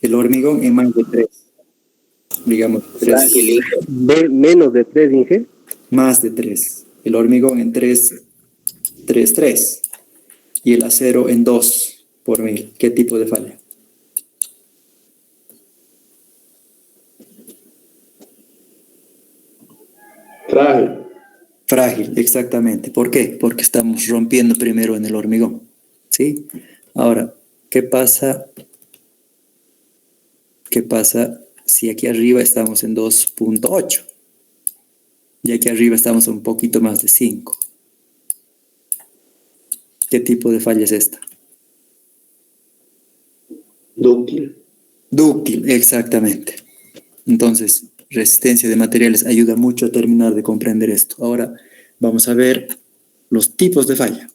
El hormigón en más de 3. Digamos, 3. Frágil, Inge. Menos de 3, Inge. Más de 3. El hormigón en 3, 3, 3. Y el acero en 2 por 1000. ¿Qué tipo de falla? Frágil. Frágil, exactamente. ¿Por qué? Porque estamos rompiendo primero en el hormigón. ¿Sí? Ahora, ¿qué pasa? ¿Qué pasa si aquí arriba estamos en 2.8? Y aquí arriba estamos un poquito más de 5. ¿Qué tipo de falla es esta? Dúctil. Dúctil, exactamente. Entonces, resistencia de materiales ayuda mucho a terminar de comprender esto. Ahora vamos a ver los tipos de falla.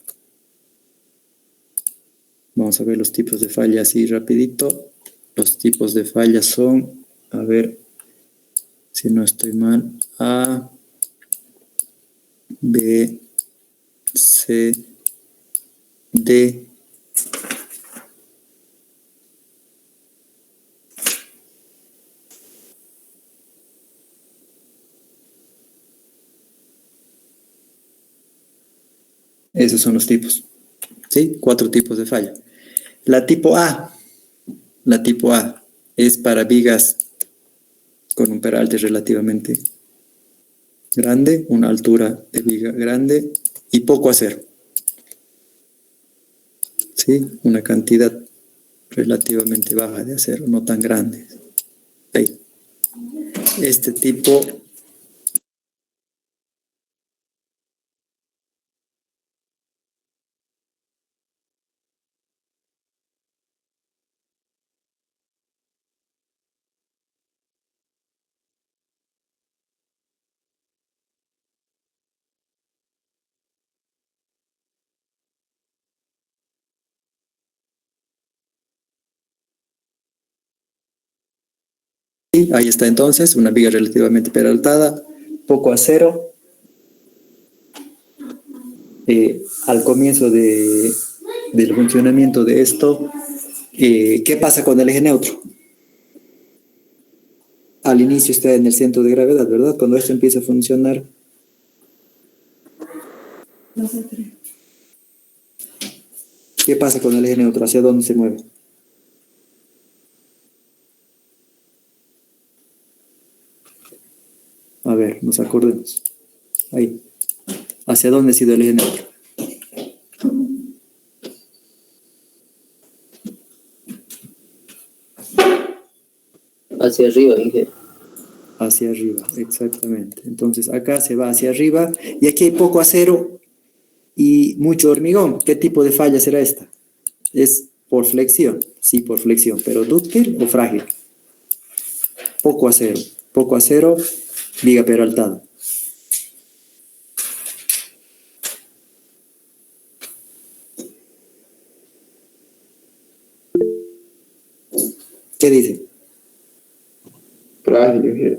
Vamos a ver los tipos de falla así rapidito. Los tipos de falla son, a ver si no estoy mal, A, B, C, D. Esos son los tipos. ¿Sí? 4 tipos de falla. La tipo A es para vigas con un peralte relativamente grande, una altura de viga grande y poco acero. ¿Sí? Una cantidad relativamente baja de acero, no tan grande. Ahí. Este tipo ahí está entonces, una viga relativamente peraltada, poco acero. Al comienzo del funcionamiento de esto, ¿qué pasa con el eje neutro? Al inicio está en el centro de gravedad, ¿verdad? Cuando esto empieza a funcionar. ¿Qué pasa con el eje neutro? ¿Hacia dónde se mueve? A ver, nos acordemos. Ahí. ¿Hacia dónde ha sido el eje neutro? Hacia arriba, Inge. Hacia arriba, exactamente. Entonces acá se va hacia arriba y aquí hay poco acero y mucho hormigón. ¿Qué tipo de falla será esta? Es por flexión, sí, por flexión, pero dúctil o frágil. Poco acero, viga peraltada. ¿Qué dice? Frágil, Inge.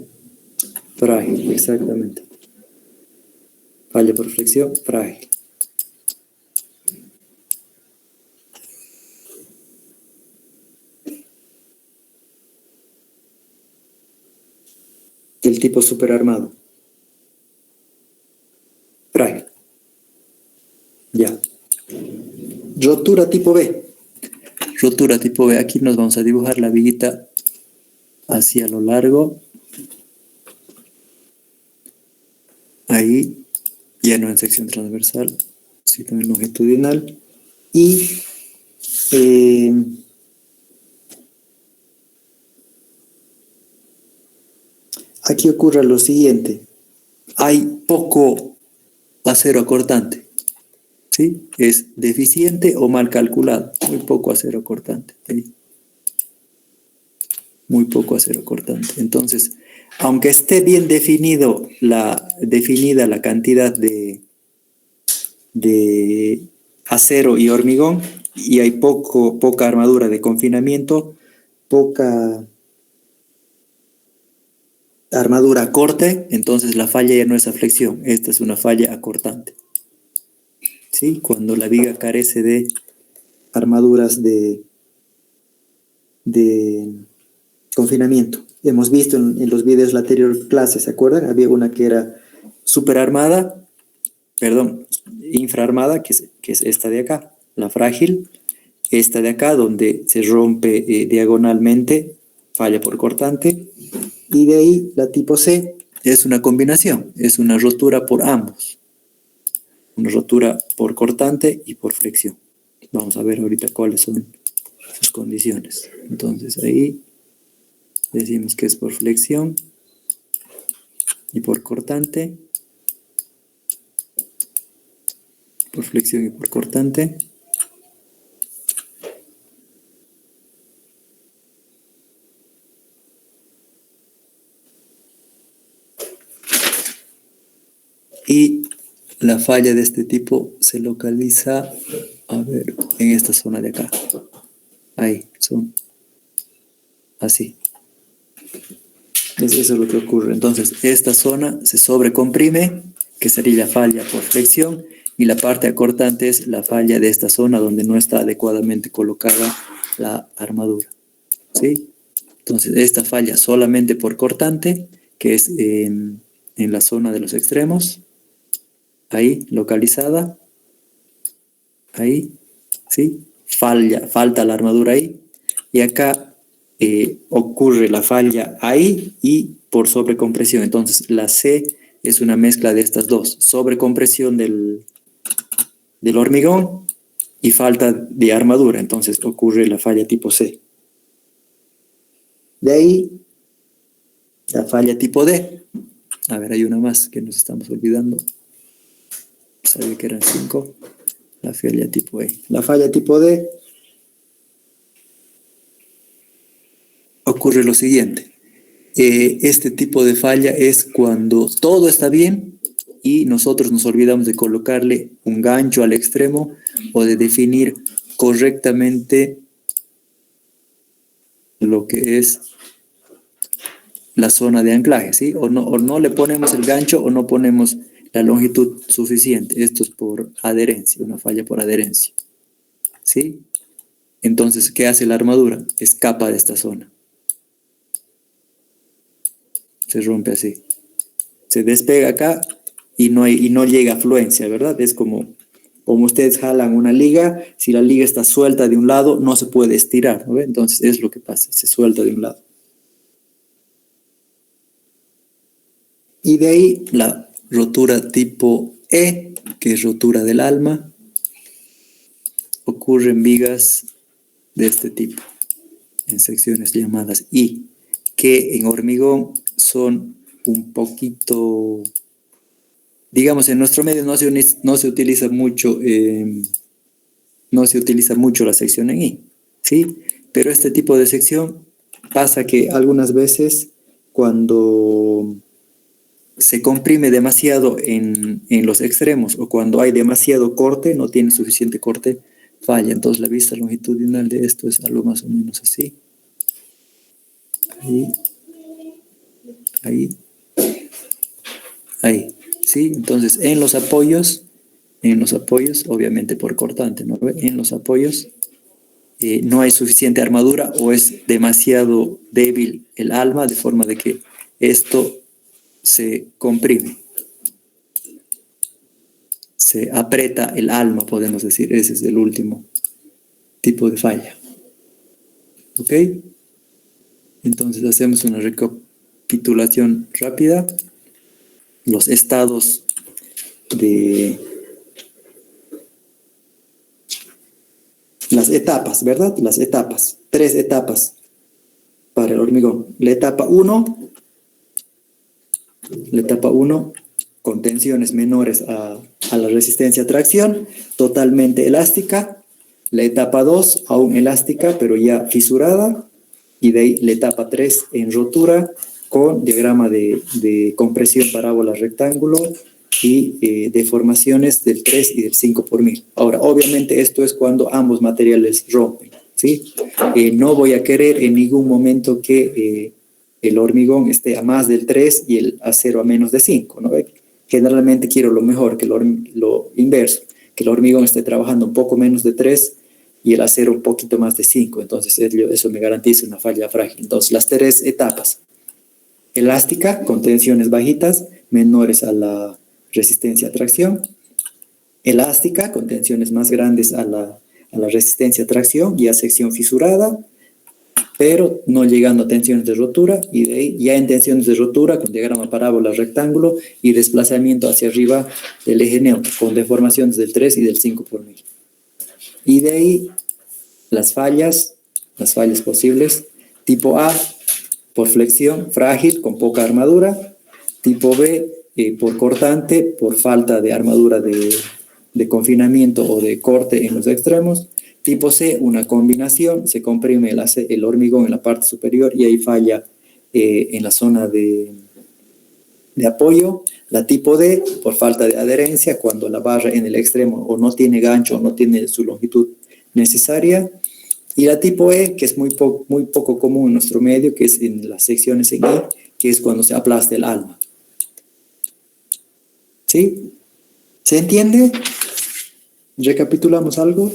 Frágil, exactamente. Falla por flexión, frágil. El tipo superarmado. Frágil. Ya. Rotura tipo B. Rotura tipo B. Aquí nos vamos a dibujar la viguita hacia lo largo. Ahí, ya no en sección transversal, sino en longitudinal. Y aquí ocurre lo siguiente. Hay poco acero cortante. ¿Sí? Es deficiente o mal calculado. Muy poco acero cortante. ¿Sí? Muy poco acero cortante. Entonces, aunque esté bien definida la cantidad de acero y hormigón, y hay poca armadura de confinamiento, poca armadura a corte, entonces la falla ya no es a flexión, esta es una falla acortante. ¿Sí? Cuando la viga carece de armaduras de confinamiento. Hemos visto en los videos de la anterior clase, ¿se acuerdan? Había una que era infraarmada, que es esta de acá, la frágil. Esta de acá, donde se rompe diagonalmente, falla por cortante. Y de ahí la tipo C es una combinación, es una rotura por ambos. Una rotura por cortante y por flexión. Vamos a ver ahorita cuáles son sus condiciones. Entonces ahí decimos que es por flexión y por cortante. Por flexión y por cortante. Y la falla de este tipo se localiza, a ver, en esta zona de acá. Ahí, son así. Entonces eso es lo que ocurre. Entonces, esta zona se sobrecomprime, que sería la falla por flexión, y la parte acortante es la falla de esta zona donde no está adecuadamente colocada la armadura. ¿Sí? Entonces, esta falla solamente por cortante, que es en la zona de los extremos, ahí, localizada, ahí, ¿sí? Falta la armadura ahí, y acá ocurre la falla ahí y por sobrecompresión. Entonces, la C es una mezcla de estas dos, sobrecompresión del hormigón y falta de armadura. Entonces, ocurre la falla tipo C. De ahí, la falla tipo D. A ver, hay una más que nos estamos olvidando. Sabía que eran 5. La falla tipo E. La falla tipo D ocurre lo siguiente. Este tipo de falla es cuando todo está bien y nosotros nos olvidamos de colocarle un gancho al extremo o de definir correctamente lo que es la zona de anclaje, ¿sí? O no le ponemos el gancho o no ponemos la longitud suficiente. Esto es por adherencia, una falla por adherencia, ¿sí? Entonces, ¿qué hace la armadura? Escapa de esta zona. Se rompe así. Se despega acá y no llega a fluencia, ¿verdad? Es como ustedes jalan una liga, si la liga está suelta de un lado, no se puede estirar, ¿no? Entonces, es lo que pasa, se suelta de un lado. Y de ahí la rotura tipo E, que es rotura del alma, ocurre en vigas de este tipo, en secciones llamadas I, que en hormigón son un poquito, digamos, en nuestro medio no se utiliza mucho, la sección en I, ¿sí? Pero este tipo de sección pasa que algunas veces cuando se comprime demasiado en los extremos o cuando hay demasiado corte, no tiene suficiente corte, falla. Entonces la vista longitudinal de esto es algo más o menos así. Ahí, ¿sí? Entonces en los apoyos, obviamente por cortante, ¿no? En los apoyos no hay suficiente armadura o es demasiado débil el alma, de forma de que esto se comprime. Se aprieta el alma, podemos decir. Ese es el último tipo de falla. ¿Ok? Entonces hacemos una recapitulación rápida. Los estados de las etapas, ¿verdad? Las etapas. 3 etapas para el hormigón. La etapa 1, con tensiones menores a la resistencia a tracción, totalmente elástica. La etapa 2, aún elástica, pero ya fisurada. Y de ahí la etapa 3 en rotura con diagrama de compresión parábola rectángulo y deformaciones del 3 y del 5 por 1000. Ahora, obviamente esto es cuando ambos materiales rompen, ¿sí? No voy a querer en ningún momento que el hormigón esté a más del 3 y el acero a menos de 5, ¿no? Generalmente quiero lo mejor, lo inverso, que el hormigón esté trabajando un poco menos de 3 y el acero un poquito más de 5. Entonces eso me garantiza una falla frágil. Entonces las tres etapas: elástica con tensiones bajitas menores a la resistencia a tracción, elástica con tensiones más grandes a la resistencia a tracción y a sección fisurada, pero no llegando a tensiones de rotura, y de ahí ya en tensiones de rotura con diagrama parábola rectángulo y desplazamiento hacia arriba del eje neutro con deformaciones del 3 y del 5 por mil. Y de ahí las fallas posibles: tipo A, por flexión, frágil, con poca armadura; tipo B, por cortante, por falta de armadura de confinamiento o de corte en los extremos; tipo C, una combinación, se comprime el hormigón en la parte superior y ahí falla en la zona de apoyo; la tipo D, por falta de adherencia, cuando la barra en el extremo o no tiene gancho o no tiene su longitud necesaria; y la tipo E, que es muy poco común en nuestro medio, que es en las secciones en I, que es cuando se aplasta el alma. ¿Sí? ¿Se entiende? ¿Recapitulamos algo?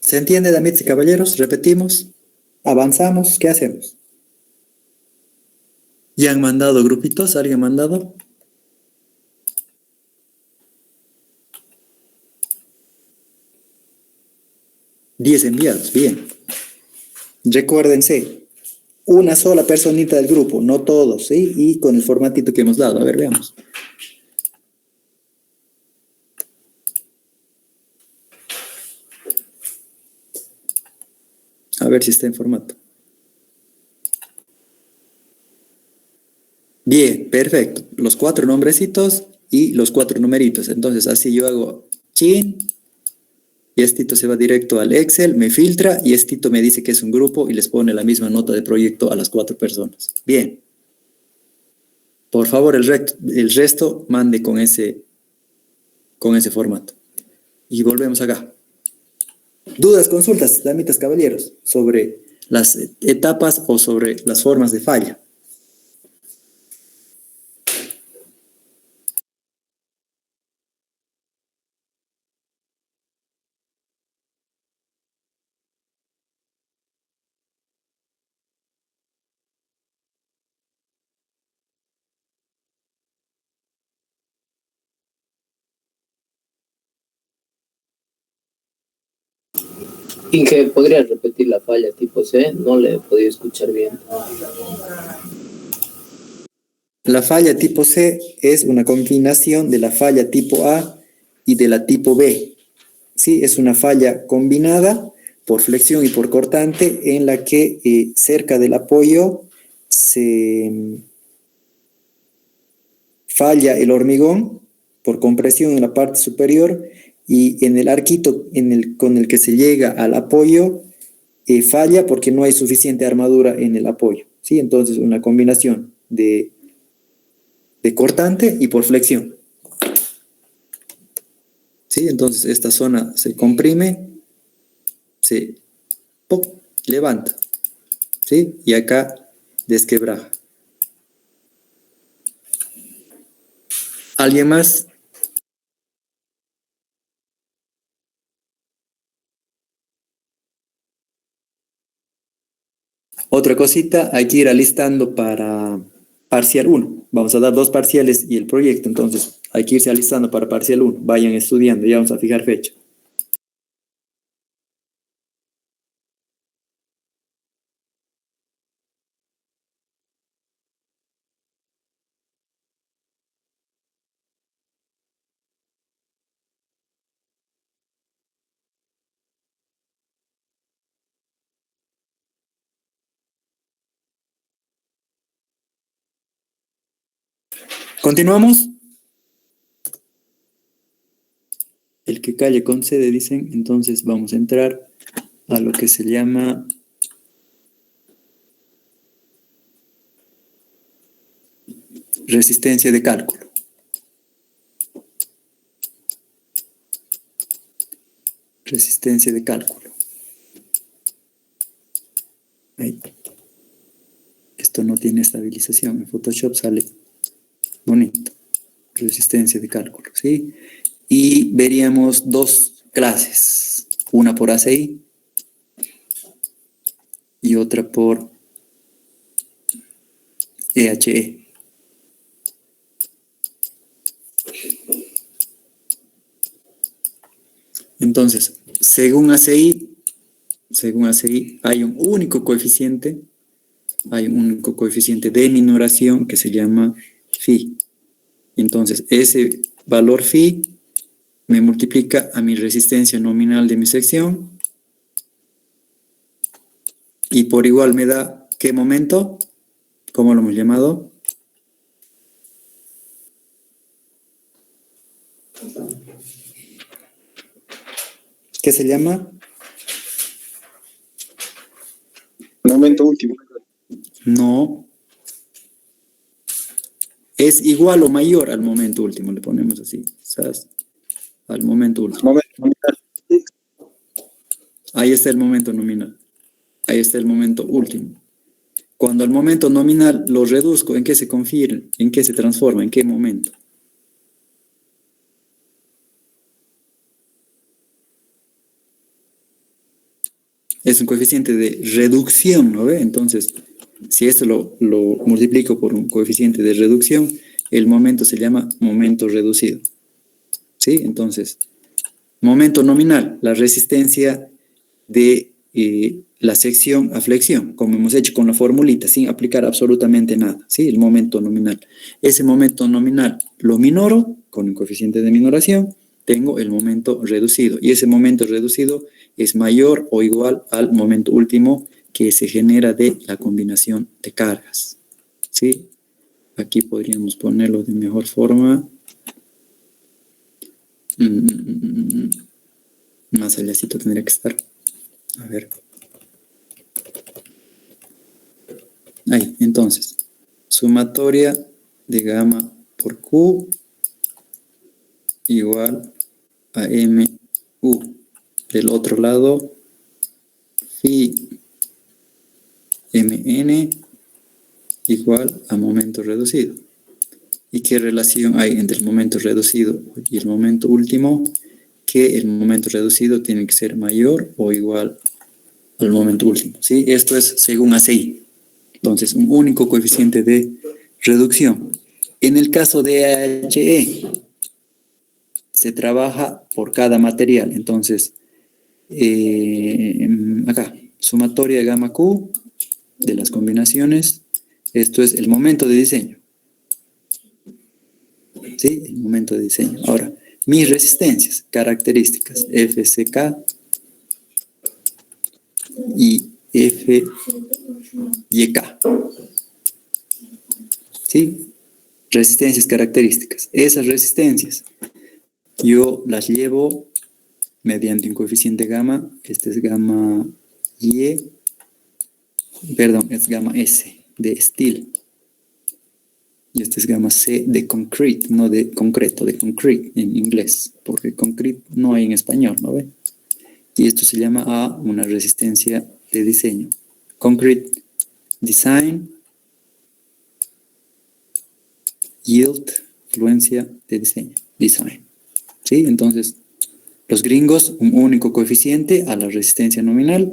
¿Se entiende, damas y caballeros? Repetimos. Avanzamos. ¿Qué hacemos? ¿Ya han mandado grupitos? ¿Alguien ha mandado? Diez enviados. Bien. Recuérdense, una sola personita del grupo, no todos, ¿sí? Y con el formatito que hemos dado. A ver, veamos. A ver si está en formato. Bien, perfecto. Los 4 nombrecitos y los 4 numeritos. Entonces, así yo hago chin, y estito se va directo al Excel, me filtra, y estito me dice que es un grupo y les pone la misma nota de proyecto a las 4 personas. Bien. Por favor, el resto mande con ese formato. Y volvemos acá. Dudas, consultas, damitas, caballeros, sobre las etapas o sobre las formas de falla. Inge, ¿podrías repetir la falla tipo C? No le he podido escuchar bien. La falla tipo C es una combinación de la falla tipo A y de la tipo B. ¿Sí? Es una falla combinada por flexión y por cortante, en la que cerca del apoyo se falla el hormigón por compresión en la parte superior, y en el arquito con el que se llega al apoyo falla porque no hay suficiente armadura en el apoyo. ¿Sí? Entonces, una combinación de cortante y por flexión. ¿Sí? Entonces esta zona se comprime, se ¡pop!, levanta, ¿sí? Y acá desquebraja. ¿Alguien más? Otra cosita, hay que ir alistando para parcial 1. Vamos a dar 2 parciales y el proyecto, entonces hay que irse alistando para parcial 1. Vayan estudiando, ya vamos a fijar fecha. ¿Continuamos? El que calle concede, dicen. Entonces vamos a entrar a lo que se llama resistencia de cálculo. Resistencia de cálculo. Ahí. Esto no tiene estabilización. En Photoshop sale bonito. Resistencia de cálculo, ¿sí? Y veríamos dos clases. Una por ACI y otra por EHE. Entonces, según ACI hay un único coeficiente de minoración que se llama phi. Entonces, ese valor phi me multiplica a mi resistencia nominal de mi sección y por igual me da, ¿qué momento? ¿Cómo lo hemos llamado? ¿Qué se llama? Momento último. No. Es igual o mayor al momento último, le ponemos así, ¿sabes? Al momento último. Momento nominal. Ahí está el momento nominal. Ahí está el momento último. Cuando al momento nominal lo reduzco, ¿en qué se confiere? ¿En qué se transforma? ¿En qué momento? Es un coeficiente de reducción, ¿no ve? Entonces, si esto lo multiplico por un coeficiente de reducción, el momento se llama momento reducido. ¿Sí? Entonces, momento nominal, la resistencia de la sección a flexión, como hemos hecho con la formulita, sin aplicar absolutamente nada, ¿sí? El momento nominal. Ese momento nominal lo minoro con un coeficiente de minoración, tengo el momento reducido, y ese momento reducido es mayor o igual al momento último que se genera de la combinación de cargas, ¿sí? Aquí podríamos ponerlo de mejor forma. Más allácito tendría que estar. A ver. Ahí, entonces, sumatoria de gamma por Q igual a MU. Del otro lado, phi MN igual a momento reducido. ¿Y qué relación hay entre el momento reducido y el momento último? Que el momento reducido tiene que ser mayor o igual al momento último, ¿sí? Esto es según ACI. Entonces, un único coeficiente de reducción. En el caso de HE, se trabaja por cada material. Entonces, acá, sumatoria de gamma Q de las combinaciones. Esto es el momento de diseño. ¿Sí? El momento de diseño. Ahora, mis resistencias, características, FCK y FYK. ¿Sí? Resistencias características. Esas resistencias yo las llevo mediante un coeficiente gamma. Este es gamma Y, perdón, es gamma S de steel. Y este es gamma C de concrete, no de concreto, de concrete en inglés, porque concrete no hay en español, ¿no ve? Y esto se llama a una resistencia de diseño. Concrete design, yield, fluencia de diseño, design. ¿Sí? Entonces, los gringos, un único coeficiente a la resistencia nominal.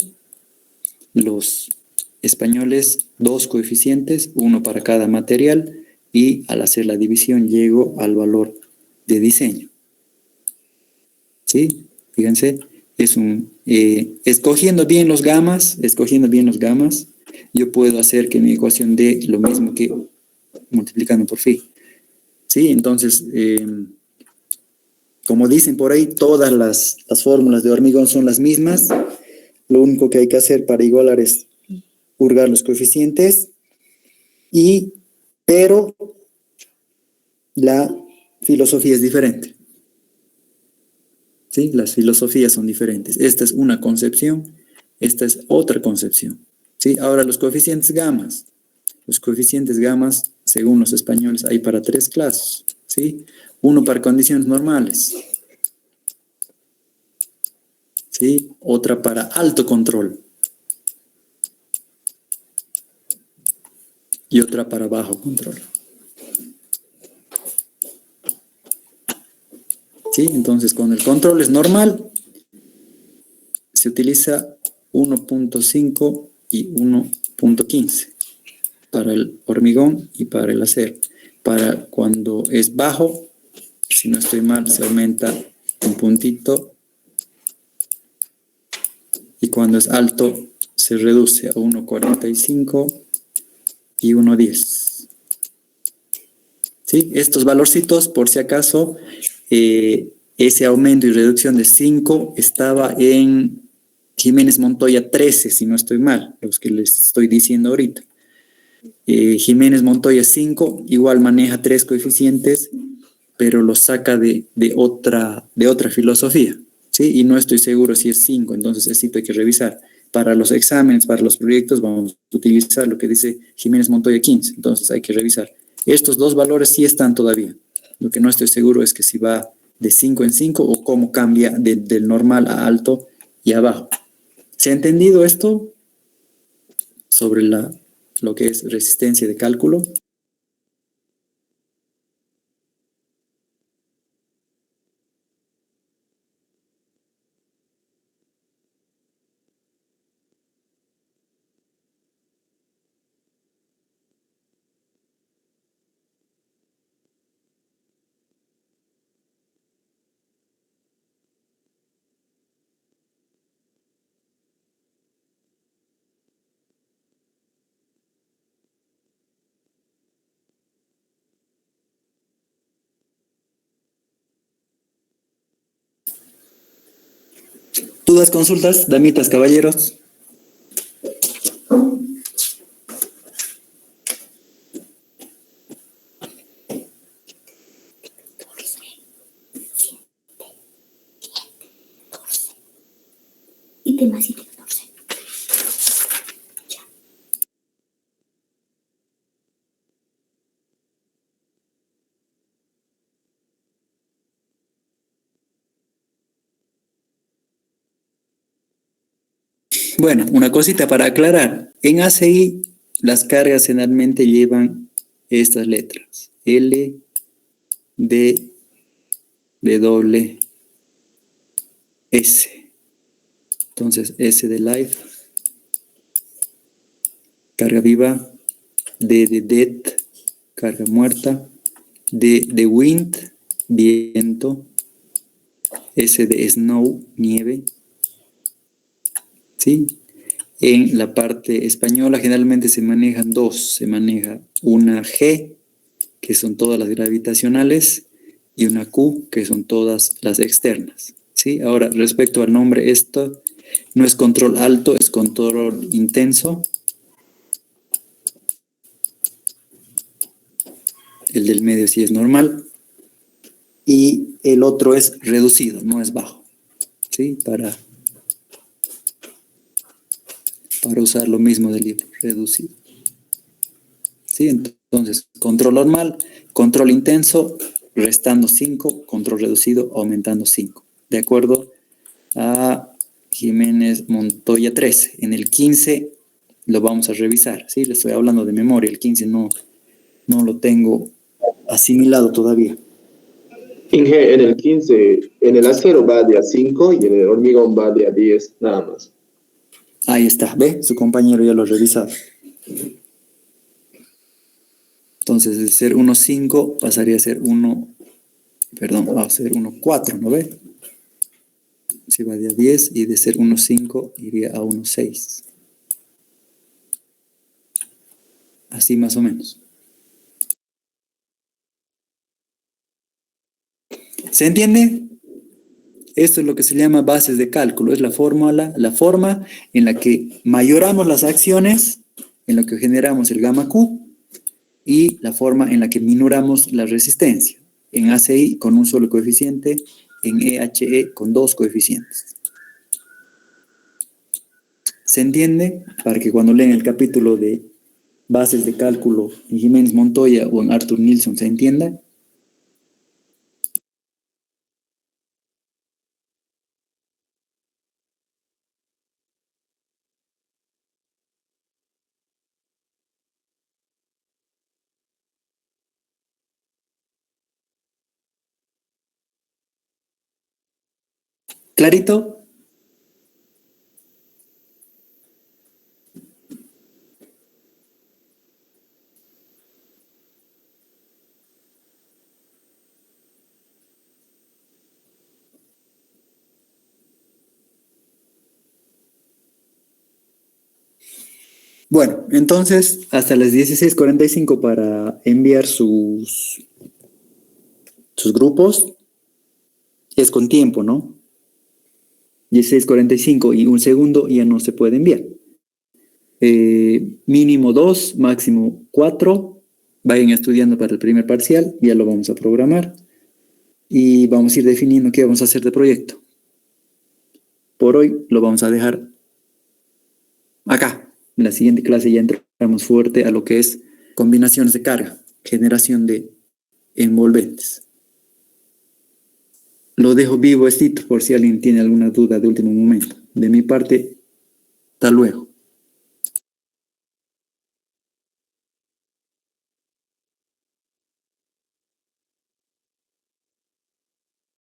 Los españoles, dos coeficientes, uno para cada material. Y al hacer la división llego al valor de diseño. ¿Sí? Fíjense, es escogiendo bien los gamas, yo puedo hacer que mi ecuación dé lo mismo que multiplicando por phi. ¿Sí? Entonces, como dicen por ahí, todas las fórmulas de hormigón son las mismas. Lo único que hay que hacer para igualar es purgar los coeficientes, pero la filosofía es diferente. ¿Sí? Las filosofías son diferentes. Esta es una concepción, esta es otra concepción. ¿Sí? Ahora los coeficientes gamas. Los coeficientes gamas, según los españoles, hay para 3 clases. ¿Sí? Uno para condiciones normales. ¿Sí? Otra para alto control. y otra para bajo control. ¿Sí? Entonces, cuando el control es normal, se utiliza 1.5 y 1.15 para el hormigón y para el acero. Para cuando es bajo, si no estoy mal, se aumenta un puntito, y cuando es alto se reduce a 1.45 y 1.10. ¿Sí? Estos valorcitos, por si acaso, ese aumento y reducción de 5 estaba en Jiménez Montoya 13, si no estoy mal, los que les estoy diciendo ahorita. Jiménez Montoya 5 igual maneja 3 coeficientes, pero los saca de otra filosofía, ¿sí? Y no estoy seguro si es 5, entonces necesito hay que revisar. Para los exámenes, para los proyectos, vamos a utilizar lo que dice Jiménez Montoya 15, entonces hay que revisar. Estos dos valores sí están todavía. Lo que no estoy seguro es que si va de 5 en 5 o cómo cambia del normal a alto y abajo. ¿Se ha entendido esto sobre lo que es resistencia de cálculo? ¿Dudas, consultas, damitas, caballeros? Ítems y 14. Bueno, una cosita para aclarar. En ACI las cargas generalmente llevan estas letras. L, D, W, S. Entonces, S de live, carga viva, D de dead, carga muerta, D de wind, viento, S de snow, nieve. ¿Sí? En la parte española generalmente se manejan dos. Se maneja una G, que son todas las gravitacionales, y una Q, que son todas las externas. ¿Sí? Ahora, respecto al nombre, esto no es control alto, es control intenso. El del medio sí es normal. Y el otro es reducido, no es bajo. ¿Sí? Para usar lo mismo del libro, reducido. ¿Sí? Entonces, control normal, control intenso, restando 5, control reducido, aumentando 5. De acuerdo a Jiménez Montoya 13. En el 15 lo vamos a revisar, ¿sí? Le estoy hablando de memoria, el 15 no lo tengo asimilado todavía. Inge, en el 15, en el acero va de a 5 y en el hormigón va de a 10, nada más. Ahí está, ¿ve? Su compañero ya lo ha revisado. Entonces, de ser 1.5 pasaría a ser 1.4, ¿no ve? Si va de a 10 y de ser 1.5 iría a 1.6. Así más o menos. ¿Se entiende? Esto es lo que se llama bases de cálculo. Es la forma en la que mayoramos las acciones, en la que generamos el gamma Q, y la forma en la que minoramos la resistencia. En ACI con un solo coeficiente, en EHE con dos coeficientes. ¿Se entiende? Para que cuando leen el capítulo de bases de cálculo en Jiménez Montoya o en Arthur Nilsson se entienda. ¿Clarito? Bueno, entonces hasta las 16:45 para enviar sus grupos. Es con tiempo, ¿no? 16:45 y un segundo ya no se puede enviar. Mínimo 2, máximo 4. Vayan estudiando para el primer parcial, ya lo vamos a programar. Y vamos a ir definiendo qué vamos a hacer de proyecto. Por hoy lo vamos a dejar acá. En la siguiente clase ya entramos fuerte a lo que es combinaciones de carga, generación de envolventes. Lo dejo vivo por si alguien tiene alguna duda de último momento. De mi parte, hasta luego.